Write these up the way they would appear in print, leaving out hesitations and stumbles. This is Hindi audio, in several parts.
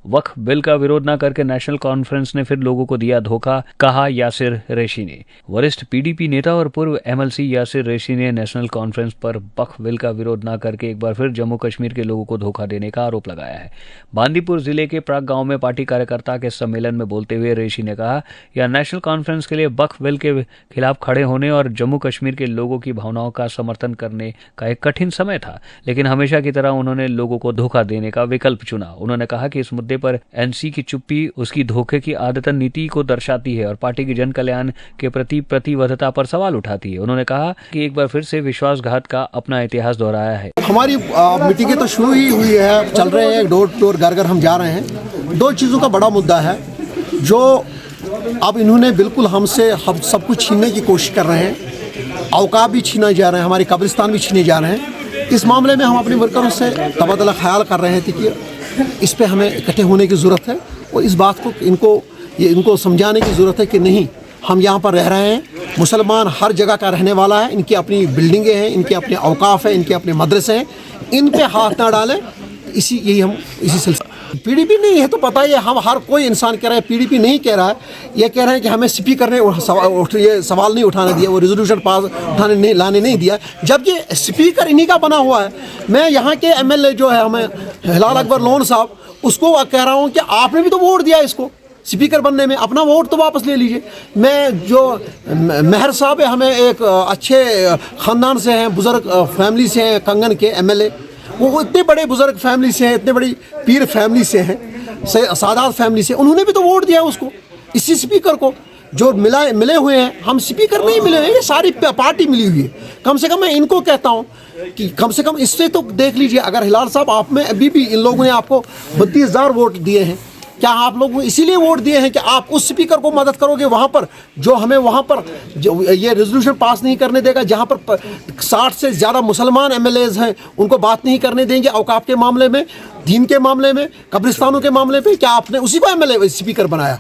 वक्फ बिल का विरोध न करके नेशनल कॉन्फ्रेंस ने फिर लोगों को दिया धोखा, कहा यासिर रेशी ने। वरिष्ठ पीडीपी नेता और पूर्व एमएलसी यासिर रेशी ने नेशनल कॉन्फ्रेंस पर वक्फ बिल का विरोध न करके एक बार फिर जम्मू कश्मीर के लोगों को धोखा देने का आरोप लगाया है। बांदीपुर जिले के प्राग गांव में पार्टी कार्यकर्ता के सम्मेलन में बोलते हुए रेशी ने कहा, यह नेशनल कॉन्फ्रेंस के लिए वक्फ बिल के खिलाफ खड़े होने और जम्मू कश्मीर के लोगों की भावनाओं का समर्थन करने का एक कठिन समय था, लेकिन हमेशा की तरह उन्होंने लोगों को धोखा देने का विकल्प चुना। उन्होंने कहा कि इस मुद्दे पर एनसी की चुप्पी उसकी धोखे की आदतन नीति को दर्शाती है और पार्टी की जन कल्याण के प्रति प्रतिबद्धता पर सवाल उठाती है। उन्होंने कहा कि एक बार फिर से विश्वासघात का अपना इतिहास दोहराया है। हमारी मीटिंगें तो शुरू ही हुई है, चल रहे हैं, डोर टू डोर घर घर हम जा रहे हैं। दो चीज़ों का बड़ा मुद्दा है जो अब इन्होंने बिल्कुल हमसे हम सब कुछ छीनने की कोशिश कर रहे हैं। औकात भी छीने जा रहे हैं, हमारी कब्रिस्तान भी छीने जा रहे हैं। इस मामले में हम अपने वर्करों से तबादला ख्याल कर रहे थे कि इस पे हमें इकट्ठे होने की ज़रूरत है और इस बात को इनको समझाने की ज़रूरत है कि नहीं, हम यहाँ पर रह रहे हैं, मुसलमान हर जगह का रहने वाला है, इनकी अपनी बिल्डिंगें हैं, इनके अपने औकाफ हैं, इनके अपने मदरसे हैं, इन पे हाथ ना डालें। इसी सिलसिले पीडीपी नहीं है तो पता ही है, हम हर कोई इंसान कह रहा है, पीडीपी नहीं कह रहा है, ये कह रहे हैं कि हमें स्पीकर ने ये सवाल नहीं उठाने दिया, वो रेजोल्यूशन पास लाने नहीं दिया, जबकि स्पीकर इन्हीं का बना हुआ है। मैं यहाँ के एमएलए जो है हमें हिलाल अकबर लोन साहब, उसको कह रहा हूँ कि आपने भी तो वोट दिया इसको स्पीकर बनने में, अपना वोट तो वापस ले लीजिए। मैं जो मेहर साहब है, हमें एक अच्छे ख़ानदान से हैं, बुज़ुर्ग फैमिली से हैं, कंगन के एमएलए, वो इतने बड़े बुज़ुर्ग फैमिली से हैं, इतने बड़ी पीर फैमिली से हैं, सादात फैमिली से, उन्होंने भी तो वोट दिया उसको, इसी स्पीकर को जो मिले हुए हैं। हम स्पीकर नहीं मिले हैं, ये सारी पार्टी मिली हुई है। कम से कम मैं इनको कहता हूँ कि कम से कम इससे तो देख लीजिए, अगर हिलाल साहब आप में अभी भी इन लोगों ने आपको 32,000 वोट दिए हैं, क्या आप लोग इसीलिए वोट दिए हैं कि आप उस स्पीकर को मदद करोगे वहाँ पर जो हमें वहाँ पर जो ये रेजोल्यूशन पास नहीं करने देगा, जहाँ पर 60 से ज़्यादा मुसलमान एमएलएज हैं, उनको बात नहीं करने देंगे औकाफ के मामले में, दीन के मामले में, कब्रिस्तानों के मामले में? क्या आपने उसी को एमएलए स्पीकर बनाया?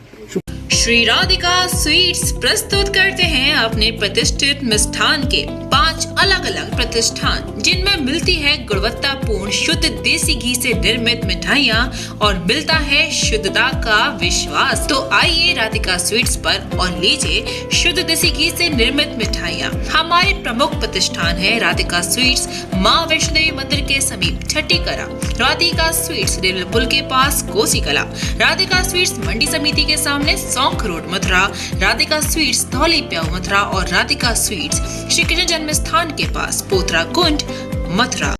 श्री राधिका स्वीट्स प्रस्तुत करते हैं अपने प्रतिष्ठित मिष्ठान के 5 अलग अलग प्रतिष्ठान, जिनमें मिलती है गुणवत्तापूर्ण शुद्ध देसी घी से निर्मित मिठाइयाँ और मिलता है शुद्धता का विश्वास। तो आइए राधिका स्वीट्स पर और लीजिए शुद्ध देसी घी से निर्मित मिठाइयाँ। हमारे प्रमुख प्रतिष्ठान है राधिका स्वीट्स, माँ वैष्णो देवी मंदिर के समीप छठी कला, राधिका स्वीट्स रेलवे पुल के पास कोसी कला, राधिका स्वीट्स मंडी समिति के सामने सौंख रोड मथुरा, राधिका स्वीट्स धौली प्याऊ मथुरा और राधिका स्वीट्स श्री कृष्ण जन्म स्थान के पास पोथरा कुंड मथुरा।